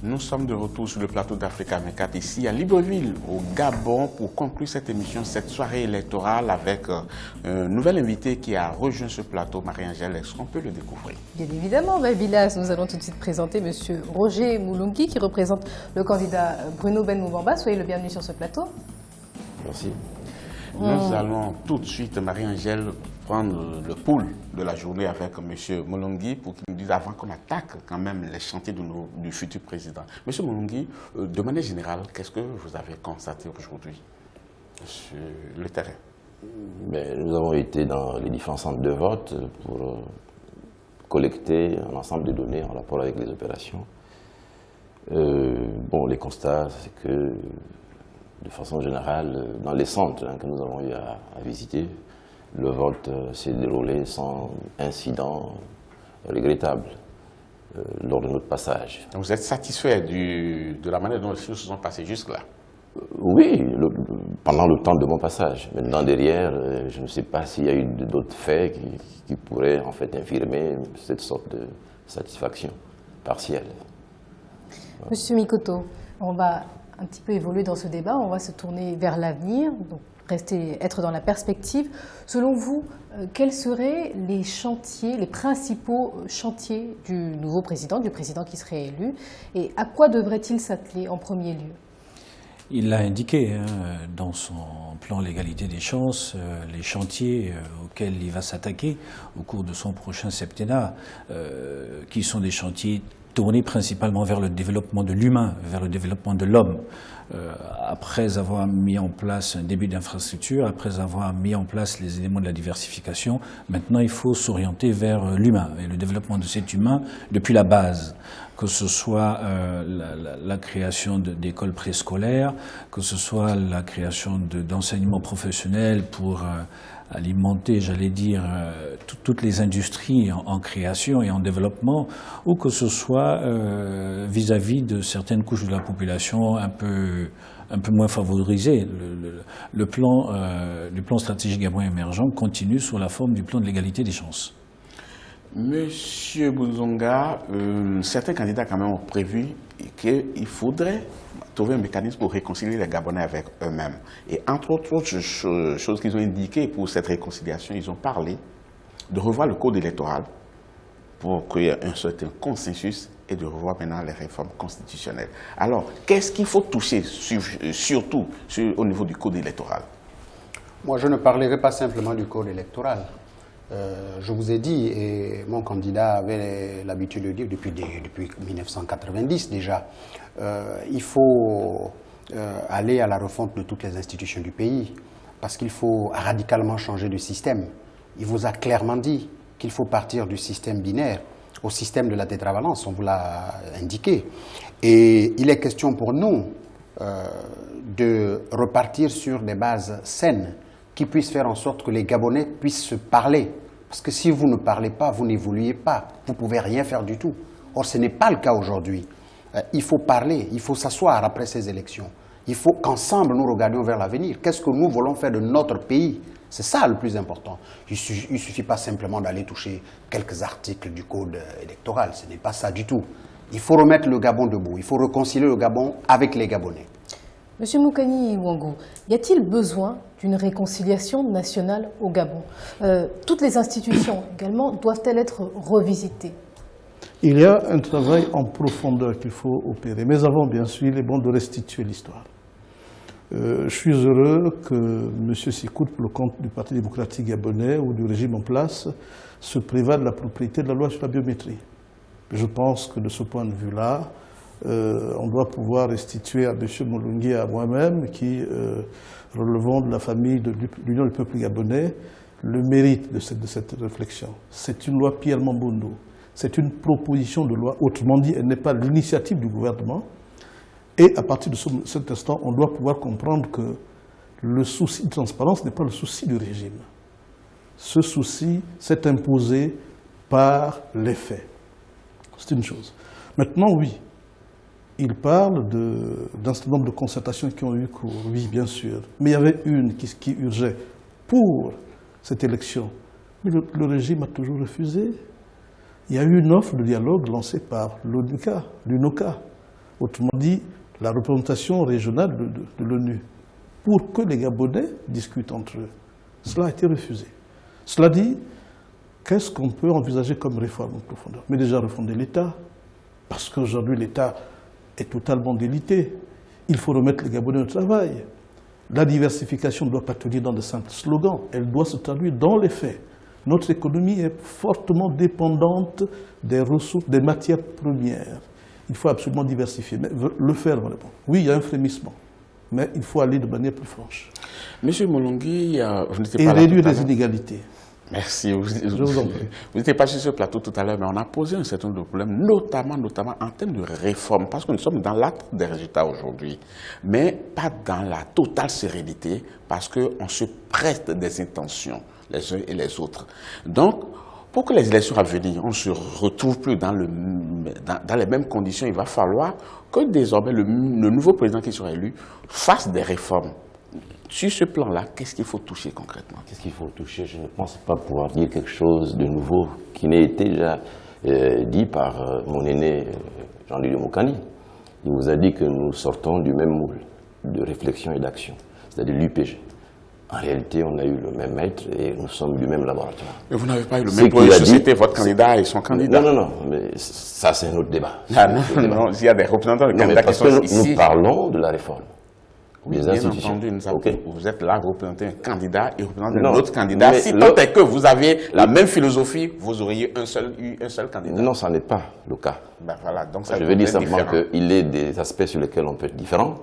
Nous sommes de retour sur le plateau d'Africa 24 ici à Libreville, au Gabon, pour conclure cette émission, cette soirée électorale avec un nouvel invité qui a rejoint ce plateau, Marie-Angèle. Est-ce qu'on peut le découvrir? Bien évidemment, Babilas. Nous allons tout de suite présenter M. Roger Moulungi qui représente le candidat Bruno Ben Moubamba. Soyez le bienvenu sur ce plateau. Merci. Nous allons tout de suite, Marie-Angèle, prendre le pouls de la journée avec M. Moulungi pour qu'il nous dise, avant qu'on attaque quand même les chantiers du futur président. M. Moulungi, de manière générale, qu'est-ce que vous avez constaté aujourd'hui sur le terrain? Nous avons été dans les différents centres de vote pour collecter un ensemble de données en rapport avec les opérations. Les constats, c'est que de façon générale, dans les centres que nous avons eu à visiter, le vote s'est déroulé sans incident regrettable lors de notre passage. Vous êtes satisfait de la manière dont les choses se sont passées jusque-là? Oui, pendant le temps de mon passage. Maintenant, derrière, je ne sais pas s'il y a eu d'autres faits qui pourraient en fait infirmer cette sorte de satisfaction partielle. Monsieur Mikoto, on va un petit peu évoluer dans ce débat, on va se tourner vers l'avenir, donc être dans la perspective. Selon vous, quels seraient les chantiers, les principaux chantiers du nouveau président, du président qui serait élu, et à quoi devrait-il s'atteler en premier lieu? Il l'a indiqué dans son plan l'égalité des chances, les chantiers auxquels il va s'attaquer au cours de son prochain septennat, qui sont des chantiers tournés principalement vers le développement de l'humain, vers le développement de l'homme. Après avoir mis en place un début d'infrastructure, après avoir mis en place les éléments de la diversification, maintenant il faut s'orienter vers l'humain et le développement de cet humain depuis la base, que ce soit la création d'écoles préscolaires, que ce soit la création d'enseignements professionnels pour alimenter, j'allais dire, toutes les industries en création et en développement, ou que ce soit vis-à-vis de certaines couches de la population un peu moins favorisées. Le plan stratégique gabonais émergent continue sous la forme du plan de l'égalité des chances. Monsieur Bouzonga, certains candidats quand même ont prévu qu'il faudrait trouver un mécanisme pour réconcilier les Gabonais avec eux-mêmes. Et entre autres choses qu'ils ont indiquées pour cette réconciliation, ils ont parlé de revoir le code électoral pour qu'il y ait un certain consensus et de revoir maintenant les réformes constitutionnelles. Alors, qu'est-ce qu'il faut toucher surtout au niveau du code électoral? Moi, je ne parlerai pas simplement du code électoral. Je vous ai dit, et mon candidat avait l'habitude de dire depuis 1990 déjà, il faut aller à la refonte de toutes les institutions du pays, parce qu'il faut radicalement changer de système. Il vous a clairement dit qu'il faut partir du système binaire au système de la tétravalence, on vous l'a indiqué. Et il est question pour nous de repartir sur des bases saines, qui puisse faire en sorte que les Gabonais puissent se parler. Parce que si vous ne parlez pas, vous n'évoluez pas. Vous ne pouvez rien faire du tout. Or, ce n'est pas le cas aujourd'hui. Il faut parler, il faut s'asseoir après ces élections. Il faut qu'ensemble nous regardions vers l'avenir. Qu'est-ce que nous voulons faire de notre pays? C'est ça le plus important. Il ne suffit pas simplement d'aller toucher quelques articles du code électoral. Ce n'est pas ça du tout. Il faut remettre le Gabon debout. Il faut réconcilier le Gabon avec les Gabonais. Monsieur Moukani Ouangou, y a-t-il besoin d'une réconciliation nationale au Gabon? Toutes les institutions également doivent-elles être revisitées? Il y a un travail en profondeur qu'il faut opérer. Mais avant, bien sûr, il est bon de restituer l'histoire. Je suis heureux que M. Sikout, pour le compte du Parti démocratique gabonais ou du régime en place, se prévale de la propriété de la loi sur la biométrie. Je pense que de ce point de vue-là, on doit pouvoir restituer à M. Moulungi et à moi-même, qui relevons de la famille de l'Union du peuple gabonais, le mérite de cette réflexion. C'est une loi Pierre Mamboundou. C'est une proposition de loi. Autrement dit, elle n'est pas l'initiative du gouvernement. Et à partir de cet instant, on doit pouvoir comprendre que le souci de transparence n'est pas le souci du régime. Ce souci s'est imposé par les faits. C'est une chose. Maintenant, oui. Il parle d'un certain nombre de concertations qui ont eu cours, oui, bien sûr. Mais il y avait une qui urgeait pour cette élection. Mais le régime a toujours refusé. Il y a eu une offre de dialogue lancée par l'UNOCA. autrement dit, la représentation régionale de l'ONU, pour que les Gabonais discutent entre eux. Cela a été refusé. Cela dit, qu'est-ce qu'on peut envisager comme réforme en profondeur? Mais déjà refonder l'État, parce qu'aujourd'hui l'État est totalement délité. Il faut remettre les Gabonais au travail. La diversification ne doit pas tenir dans de simples slogans, elle doit se traduire dans les faits. Notre économie est fortement dépendante des ressources, des matières premières. Il faut absolument diversifier, mais le faire vraiment. Oui, il y a un frémissement, mais il faut aller de manière plus franche. Monsieur Molongui, vous n'étiez Et pas là réduire tout à les l'heure. inégalités. Merci. Je vous en prie. Vous n'étiez pas sur ce plateau tout à l'heure, mais on a posé un certain nombre de problèmes, notamment en termes de réforme, parce que nous sommes dans l'acte des résultats aujourd'hui, mais pas dans la totale sérénité, parce qu'on se prête des intentions, les uns et les autres. Donc, pour que les élections à venir, on ne se retrouve plus dans les mêmes conditions, il va falloir que désormais le nouveau président qui sera élu fasse des réformes. Sur ce plan-là, qu'est-ce qu'il faut toucher concrètement? Qu'est-ce qu'il faut toucher? Je ne pense pas pouvoir dire quelque chose de nouveau qui n'ait été déjà dit par mon aîné Jean-Louis Mokani. Il vous a dit que nous sortons du même moule de réflexion et d'action, c'est-à-dire l'UPG. En réalité, on a eu le même maître et nous sommes du même laboratoire. Mais vous n'avez pas eu le même pour susciter votre candidat et son candidat. Non, mais ça c'est un autre débat. Non, il y a des représentants de candidats qui sont ici. Nous parlons de la réforme. Oui, bien entendu, vous êtes là, vous représentez un candidat et vous représentez un autre candidat. Mais si tant est que vous aviez la même philosophie, vous auriez eu un seul candidat. Non, ça n'est pas le cas. Ben voilà, donc ça je veux dire simplement qu'il y a des aspects sur lesquels on peut être différent,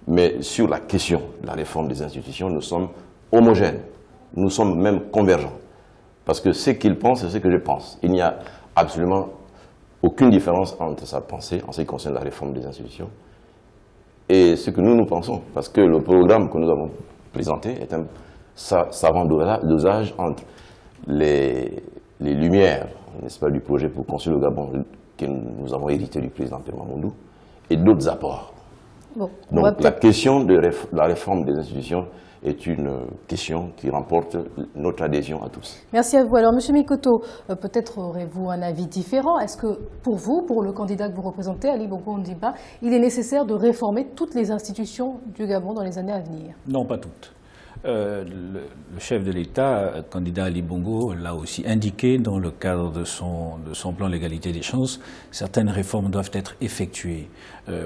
mais sur la question de la réforme des institutions, nous sommes homogènes, nous sommes même convergents. Parce que ce qu'il pense, c'est ce que je pense. Il n'y a absolument aucune différence entre sa pensée en ce qui concerne la réforme des institutions et ce que nous pensons. Parce que le programme que nous avons présenté est un savant dosage entre les lumières, n'est-ce pas, du projet pour construire le Gabon que nous avons hérité du président Pierre Mamundou et d'autres apports. Bon, donc la question de la réforme des institutions est une question qui remporte notre adhésion à tous. Merci à vous. Alors, M. Mikoto, peut-être aurez-vous un avis différent. Est-ce que pour vous, pour le candidat que vous représentez, Ali Bongo Ondimba, il est nécessaire de réformer toutes les institutions du Gabon dans les années à venir? Non, pas toutes. Le chef de l'État, candidat Ali Bongo, l'a aussi indiqué dans le cadre de son plan l'égalité des chances, certaines réformes doivent être effectuées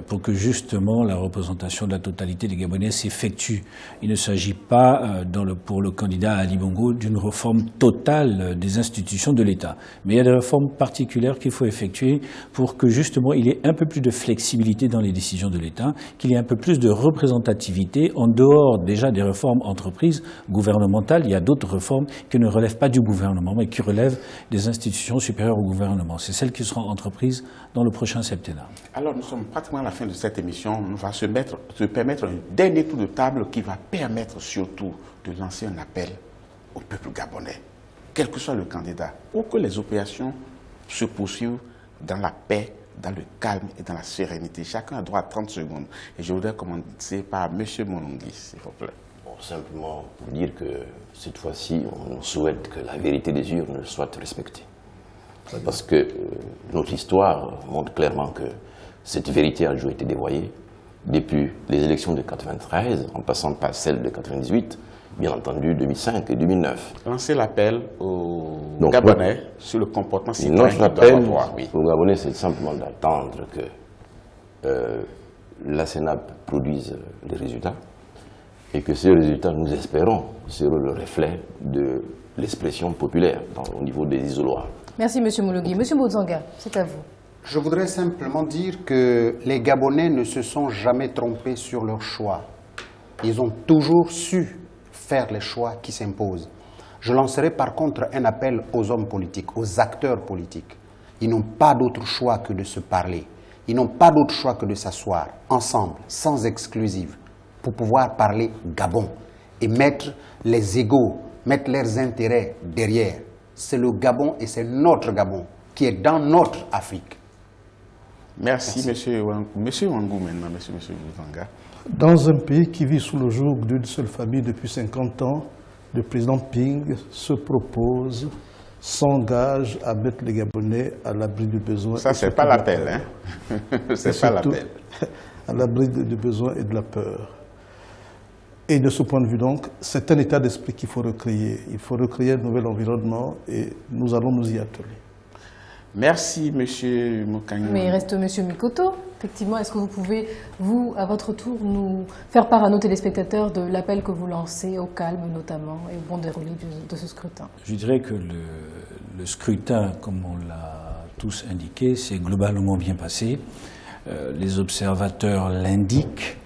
pour que justement la représentation de la totalité des Gabonais s'effectue. Il ne s'agit pas pour le candidat Ali Bongo d'une réforme totale des institutions de l'État, mais il y a des réformes particulières qu'il faut effectuer pour que justement il y ait un peu plus de flexibilité dans les décisions de l'État, qu'il y ait un peu plus de représentativité en dehors déjà des réformes entreprises gouvernementales. Il y a d'autres réformes qui ne relèvent pas du gouvernement, mais qui relèvent des institutions supérieures au gouvernement. C'est celles qui seront entreprises dans le prochain septennat. Alors, nous sommes pratiquement à la fin de cette émission. Nous va se permettre un dernier tour de table qui va permettre surtout de lancer un appel au peuple gabonais, quel que soit le candidat, pour que les opérations se poursuivent dans la paix, dans le calme et dans la sérénité. Chacun a droit à 30 secondes. Et je voudrais commencer par M. Molongui, s'il vous plaît. Simplement pour dire que cette fois-ci, on souhaite que la vérité des urnes soit respectée. Parce que notre histoire montre clairement que cette vérité a toujours été dévoyée depuis les élections de 1993, en passant par celles de 1998, bien entendu 2005 et 2009. Lancez l'appel aux Gabonais sur le comportement citoyen. Notre appel aux Gabonais, c'est simplement d'attendre que la CENAP produise les résultats. Et que ces résultats, nous espérons, seront le reflet de l'expression populaire au niveau des isoloirs. Merci M. Molongui. M. Bozanga, c'est à vous. Je voudrais simplement dire que les Gabonais ne se sont jamais trompés sur leur choix. Ils ont toujours su faire les choix qui s'imposent. Je lancerai par contre un appel aux hommes politiques, aux acteurs politiques. Ils n'ont pas d'autre choix que de se parler. Ils n'ont pas d'autre choix que de s'asseoir ensemble, sans exclusive, pour pouvoir parler Gabon et mettre les égos, mettre leurs intérêts derrière. C'est le Gabon et c'est notre Gabon qui est dans notre Afrique. Merci. Monsieur Wangou maintenant, monsieur Bozanga. Dans un pays qui vit sous le joug d'une seule famille depuis 50 ans, le président Ping se propose s'engage à mettre les Gabonais à l'abri du besoin. Ça, c'est pas l'appel, hein. C'est pas l'appel. À l'abri du besoin et de la peur. Et de ce point de vue donc, c'est un état d'esprit qu'il faut recréer. Il faut recréer un nouvel environnement et nous allons nous y atteler. Merci, M. Mokangou. Mais il reste M. Mikoto. Effectivement, est-ce que vous pouvez, vous, à votre tour, nous faire part à nos téléspectateurs de l'appel que vous lancez au calme notamment et au bon déroulé de ce scrutin? Je dirais que le scrutin, comme on l'a tous indiqué, s'est globalement bien passé. Les observateurs l'indiquent.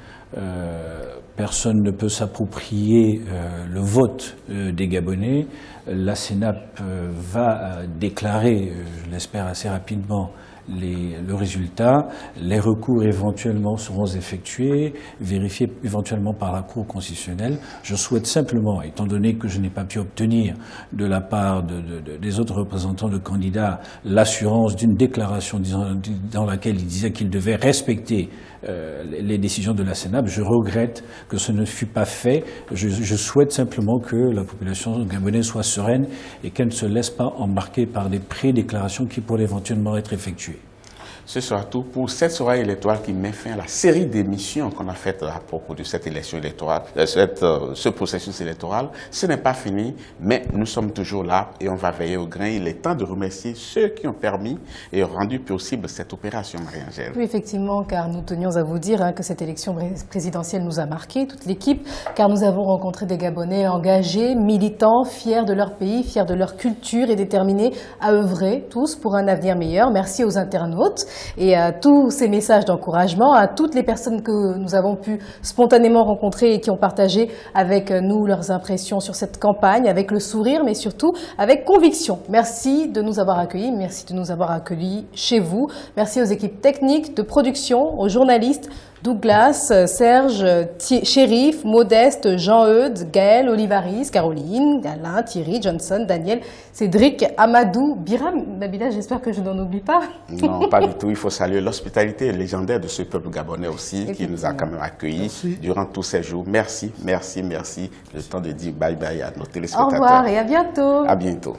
Personne ne peut s'approprier le vote des Gabonais. La CENAP va déclarer, je l'espère assez rapidement, le résultat. Les recours éventuellement seront effectués, vérifiés éventuellement par la Cour constitutionnelle. Je souhaite simplement, étant donné que je n'ai pas pu obtenir de la part des autres représentants de candidats l'assurance d'une déclaration dans laquelle ils disaient qu'ils devaient respecter les décisions de la CENAP, je regrette que ce ne fut pas fait. Je souhaite simplement que la population gabonaise soit sereine et qu'elle ne se laisse pas embarquer par des prédéclarations qui pourraient éventuellement être effectuées. Ce sera tout pour cette soirée électorale qui met fin à la série d'émissions qu'on a faites à propos de cette élection électorale, ce processus électoral. Ce n'est pas fini, mais nous sommes toujours là et on va veiller au grain. Il est temps de remercier ceux qui ont permis et rendu possible cette opération, Marie-Angèle. Oui, effectivement, car nous tenions à vous dire que cette élection présidentielle nous a marqué, toute l'équipe, car nous avons rencontré des Gabonais engagés, militants, fiers de leur pays, fiers de leur culture et déterminés à œuvrer tous pour un avenir meilleur. Merci aux internautes. Et à tous ces messages d'encouragement, à toutes les personnes que nous avons pu spontanément rencontrer et qui ont partagé avec nous leurs impressions sur cette campagne, avec le sourire, mais surtout avec conviction. Merci de nous avoir accueillis, merci de nous avoir accueillis chez vous. Merci aux équipes techniques, de production, aux journalistes, Douglas, Serge, Chérif, Modeste, Jean-Eudes, Gaël, Olivaris, Caroline, Alain, Thierry, Johnson, Daniel, Cédric, Amadou, Biram, Nabila, j'espère que je n'en oublie pas. Non, pas du tout. Il faut saluer l'hospitalité légendaire de ce peuple gabonais aussi, qui nous a quand même accueillis durant tous ces jours. Merci, merci, merci. Le temps de dire bye bye à nos téléspectateurs. Au revoir et à bientôt. À bientôt.